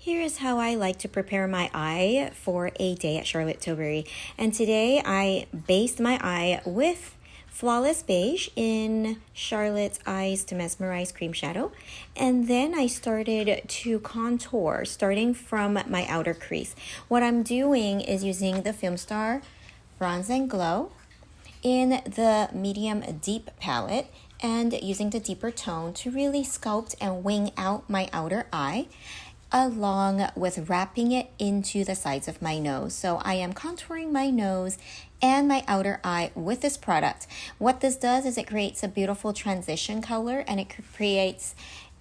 Here is how I like to prepare my eye for a day at Charlotte Tilbury. And today I based my eye with Flawless Beige in Charlotte's Eyes to Mesmerize Cream Shadow. And then I started to contour starting from my outer crease. What I'm doing is using the Filmstar Bronze and Glow in the medium deep palette and using the deeper tone to really sculpt and wing out my outer eye, along with wrapping it into the sides of my nose. So I am contouring my nose and my outer eye with this product. What this does is it creates a beautiful transition color, and it creates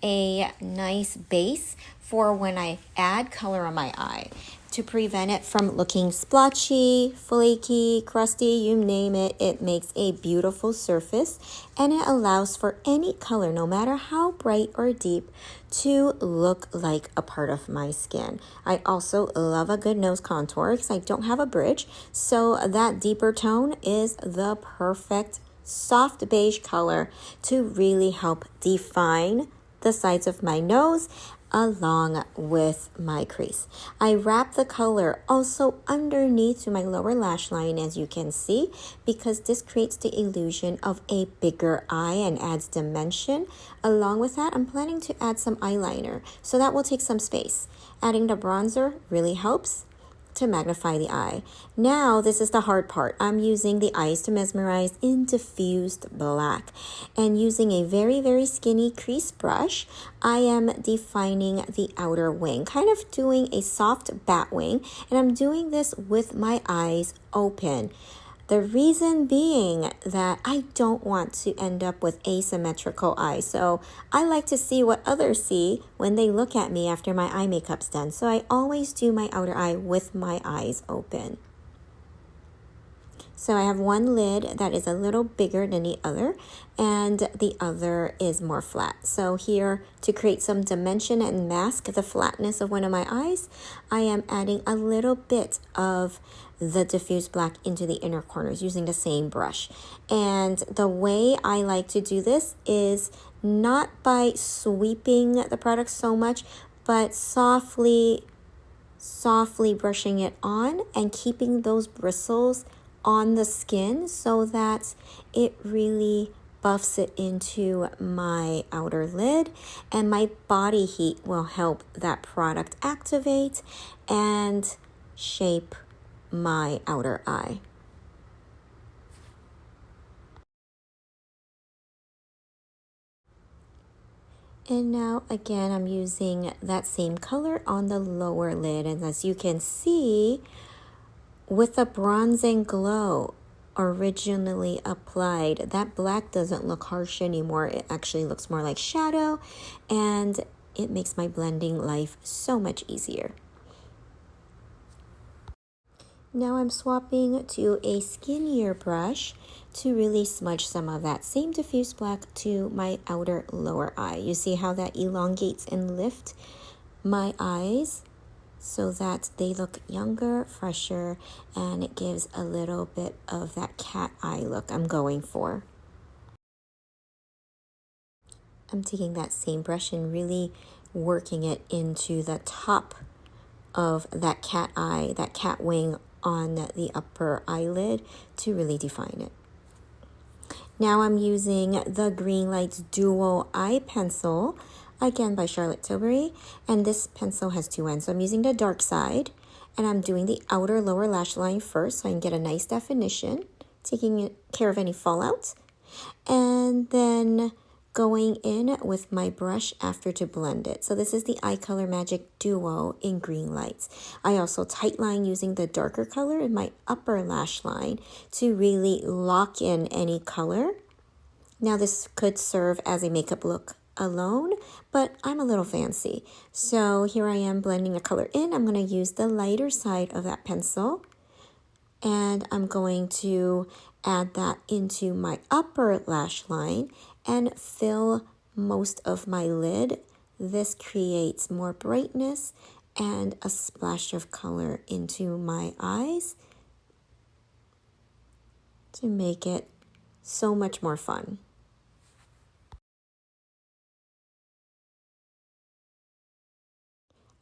a nice base for when I add color on my eye to prevent it from looking splotchy, flaky, crusty, you name it. It makes a beautiful surface, and it allows for any color, no matter how bright or deep, to look like a part of my skin. I also love a good nose contour because I don't have a bridge, so that deeper tone is the perfect soft beige color to really help define the sides of my nose along with my crease. I wrap the color also underneath to my lower lash line, as you can see, because this creates the illusion of a bigger eye and adds dimension. Along with that, I'm planning to add some eyeliner, so that will take some space. Adding the bronzer really helps to magnify the eye. Now, this is the hard part. I'm using the Eyes to Mesmerize in Diffused Black, and using a very, very skinny crease brush, I am defining the outer wing, kind of doing a soft bat wing, and I'm doing this with my eyes open. The reason being that I don't want to end up with asymmetrical eyes. So I like to see what others see when they look at me after my eye makeup's done. So I always do my outer eye with my eyes open. So I have one lid that is a little bigger than the other, and the other is more flat. So here, to create some dimension and mask the flatness of one of my eyes, I am adding a little bit of the diffused black into the inner corners using the same brush. And the way I like to do this is not by sweeping the product so much, but softly brushing it on and keeping those bristles on the skin so that it really buffs it into my outer lid, and my body heat will help that product activate and shape my outer eye. And now again, I'm using that same color on the lower lid, and as you can see, with the Bronze and Glow originally applied, that black doesn't look harsh anymore. It actually looks more like shadow, and it makes my blending life so much easier. Now I'm swapping to a skinnier brush to really smudge some of that same diffused black to my outer lower eye. You see how that elongates and lifts my eyes so that they look younger, fresher, and it gives a little bit of that cat eye look I'm going for. I'm taking that same brush and really working it into the top of that cat eye, that cat wing on the upper eyelid to really define it. Now I'm using the Green Lights Duo Eye Pencil, again by Charlotte Tilbury, and this pencil has two ends. So I'm using the dark side, and I'm doing the outer lower lash line first so I can get a nice definition, taking care of any fallout, and then going in with my brush after to blend it. So this is the Eye Color Magic Duo in Green Lights. I also tightline using the darker color in my upper lash line to really lock in any color. Now this could serve as a makeup look alone, but I'm a little fancy. So here I am blending a color in. I'm going to use the lighter side of that pencil, and I'm going to add that into my upper lash line and fill most of my lid. This creates more brightness and a splash of color into my eyes to make it so much more fun.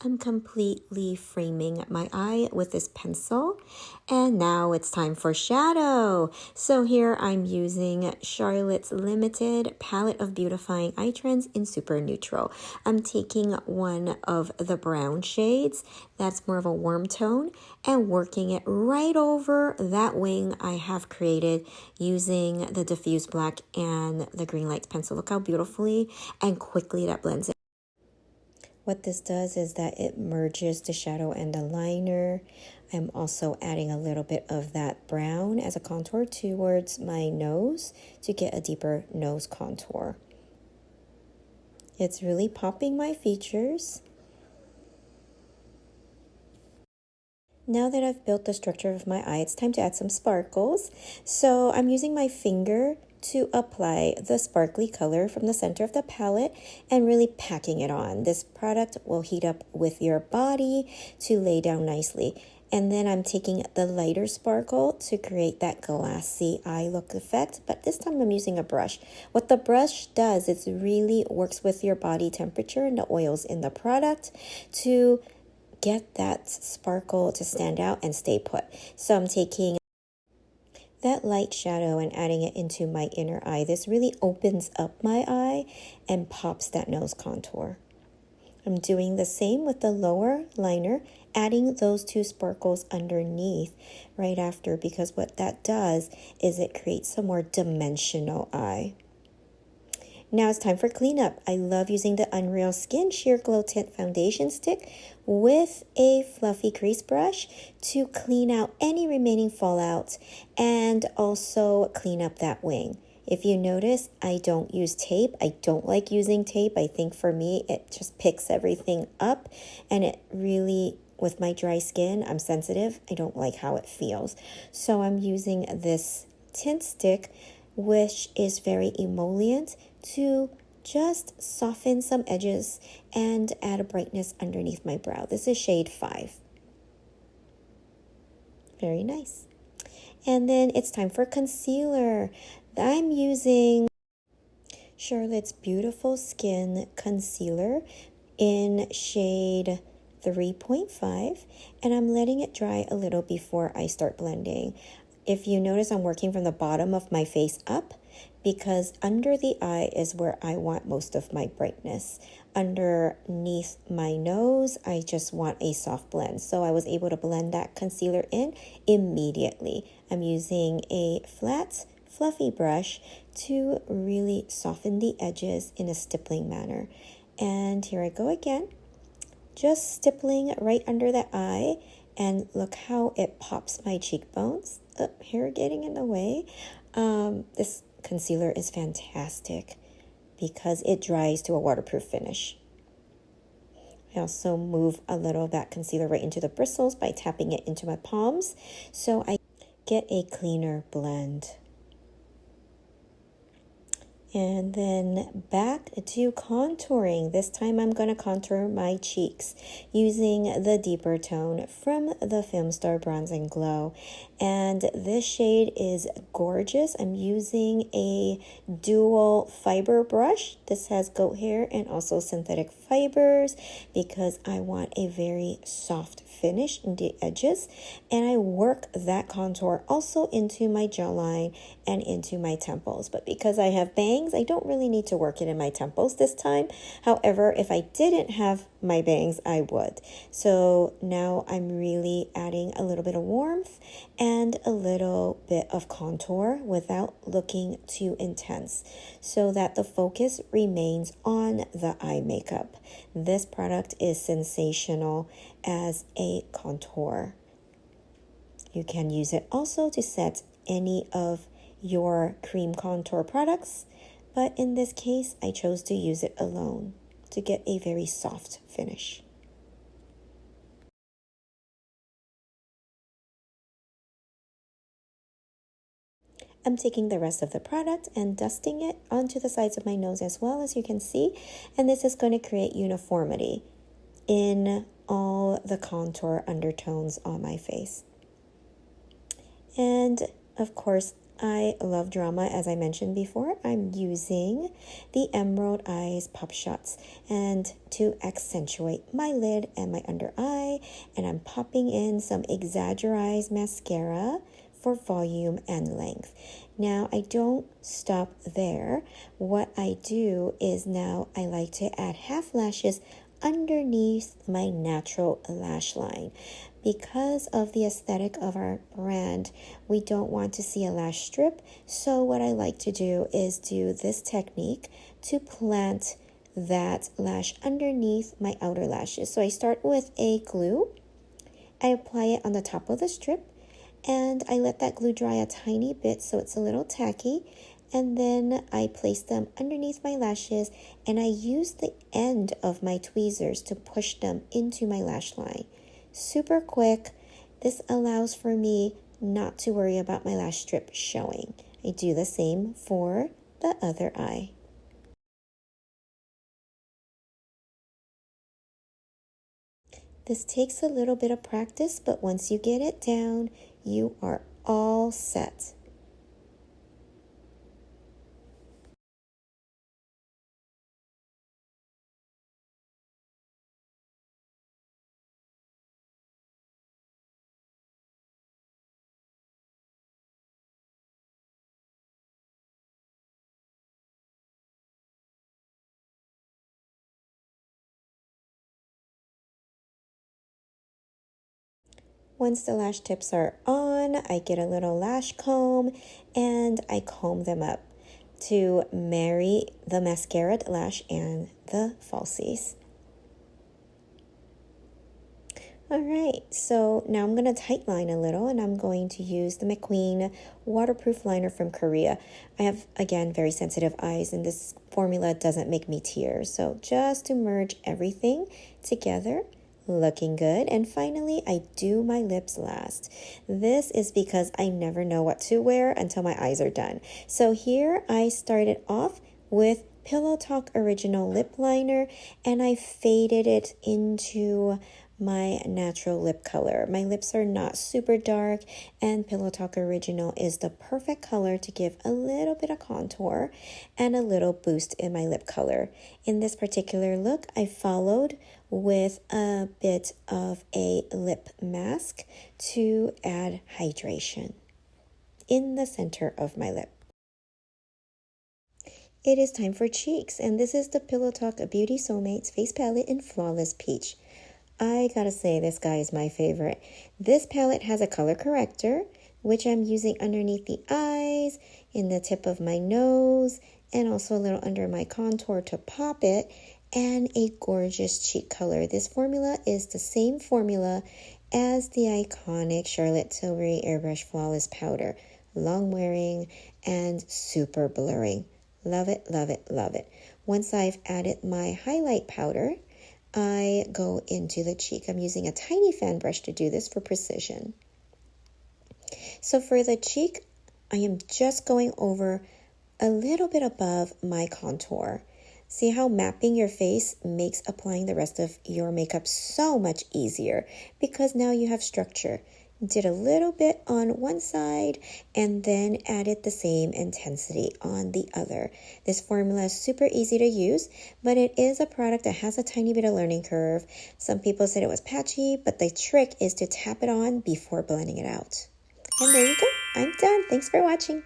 I'm completely framing my eye with this pencil, and now it's time for shadow. So here I'm using Charlotte's Limited Palette of Beautifying Eye Trends in Super Neutral. I'm taking one of the brown shades, that's more of a warm tone, and working it right over that wing I have created using the Diffused Black and the Green Lights pencil. Look how beautifully and quickly that blends in. What this does is that it merges the shadow and the liner. I'm also adding a little bit of that brown as a contour towards my nose to get a deeper nose contour. It's really popping my features. Now that I've built the structure of my eye, it's time to add some sparkles. So I'm using my finger to apply the sparkly color from the center of the palette and really packing it on. This product will heat up with your body to lay down nicely. And then I'm taking the lighter sparkle to create that glassy eye look effect, but this time I'm using a brush. What the brush does is really works with your body temperature and the oils in the product to get that sparkle to stand out and stay put. So I'm taking that light shadow and adding it into my inner eye. This really opens up my eye and pops that nose contour. I'm doing the same with the lower liner, adding those two sparkles underneath right after, because what that does is it creates a more dimensional eye. Now it's time for cleanup. I love using the Unreal Skin Sheer Glow Tint Foundation Stick with a fluffy crease brush to clean out any remaining fallout and also clean up that wing. If you notice, I don't use tape. I don't like using tape. I think for me, it just picks everything up, and it really, with my dry skin, I'm sensitive. I don't like how it feels. So I'm using this tint stick, which is very emollient, to just soften some edges and add a brightness underneath my brow. This is shade 5. Very nice. And then it's time for concealer. I'm using Charlotte's Beautiful Skin Concealer in shade 3.5, and I'm letting it dry a little before I start blending. If you notice, I'm working from the bottom of my face up because under the eye is where I want most of my brightness. Underneath my nose, I just want a soft blend. So I was able to blend that concealer in immediately. I'm using a flat, fluffy brush to really soften the edges in a stippling manner. And here I go again, just stippling right under the eye, and look how it pops my cheekbones. Hair getting in the way. This concealer is fantastic because it dries to a waterproof finish. I also move a little of that concealer right into the bristles by tapping it into my palms so I get a cleaner blend. And then back to contouring. This time I'm going to contour my cheeks using the deeper tone from the Filmstar Bronze and Glow. And this shade is gorgeous. I'm using a dual fiber brush. This has goat hair and also synthetic fibers because I want a very soft finish in the edges. And I work that contour also into my jawline and into my temples. But because I have bangs, I don't really need to work it in my temples this time. However, if I didn't have my bangs, I would. So now I'm really adding a little bit of warmth and a little bit of contour without looking too intense so that the focus remains on the eye makeup. This product is sensational as a contour. You can use it also to set any of your cream contour products, but in this case, I chose to use it alone to get a very soft finish. I'm taking the rest of the product and dusting it onto the sides of my nose as well, as you can see, and this is going to create uniformity in all the contour undertones on my face. And of course, I love drama, as I mentioned before. I'm using the Emerald Eyes Pop Shots and to accentuate my lid and my under eye, and I'm popping in some Exagger-Eyes mascara for volume and length. Now, I don't stop there. What I do is now I like to add half lashes underneath my natural lash line. Because of the aesthetic of our brand, we don't want to see a lash strip. So what I like to do is do this technique to plant that lash underneath my outer lashes. So I start with a glue. I apply it on the top of the strip, and I let that glue dry a tiny bit so it's a little tacky. And then I place them underneath my lashes, and I use the end of my tweezers to push them into my lash line. Super quick. This allows for me not to worry about my lash strip showing. I do the same for the other eye. This takes a little bit of practice, but once you get it down, you are all set. Once the lash tips are on, I get a little lash comb and I comb them up to marry the mascara lash and the falsies. All right, so now I'm going to tightline a little, and I'm going to use the McQueen waterproof liner from Korea. I have, again, very sensitive eyes, and this formula doesn't make me tear. So just to merge everything together, looking good. And finally, I do my lips last. This is because I never know what to wear until my eyes are done. So here I started off with Pillow Talk Original Lip Liner, and I faded it into my natural lip color. My lips are not super dark, and Pillow Talk Original is the perfect color to give a little bit of contour and a little boost in my lip color. In this particular look, I followed with a bit of a lip mask to add hydration in the center of my lip. It is time for cheeks, and this is the Pillow Talk Beauty Soulmates Face Palette in Flawless Peach. I gotta say, this guy is my favorite. This palette has a color corrector, which I'm using underneath the eyes, in the tip of my nose, and also a little under my contour to pop it, and a gorgeous cheek color. This formula is the same formula as the iconic Charlotte Tilbury Airbrush Flawless Powder. Long wearing and super blurring. Love it, love it, love it. Once I've added my highlight powder, I go into the cheek. I'm using a tiny fan brush to do this for precision. So for the cheek, I am just going over a little bit above my contour. See how mapping your face makes applying the rest of your makeup so much easier because now you have structure. Did a little bit on one side and then added the same intensity on the other. This formula is super easy to use, but it is a product that has a tiny bit of learning curve. Some people said it was patchy, but the trick is to tap it on before blending it out. And there you go. I'm done. Thanks for watching.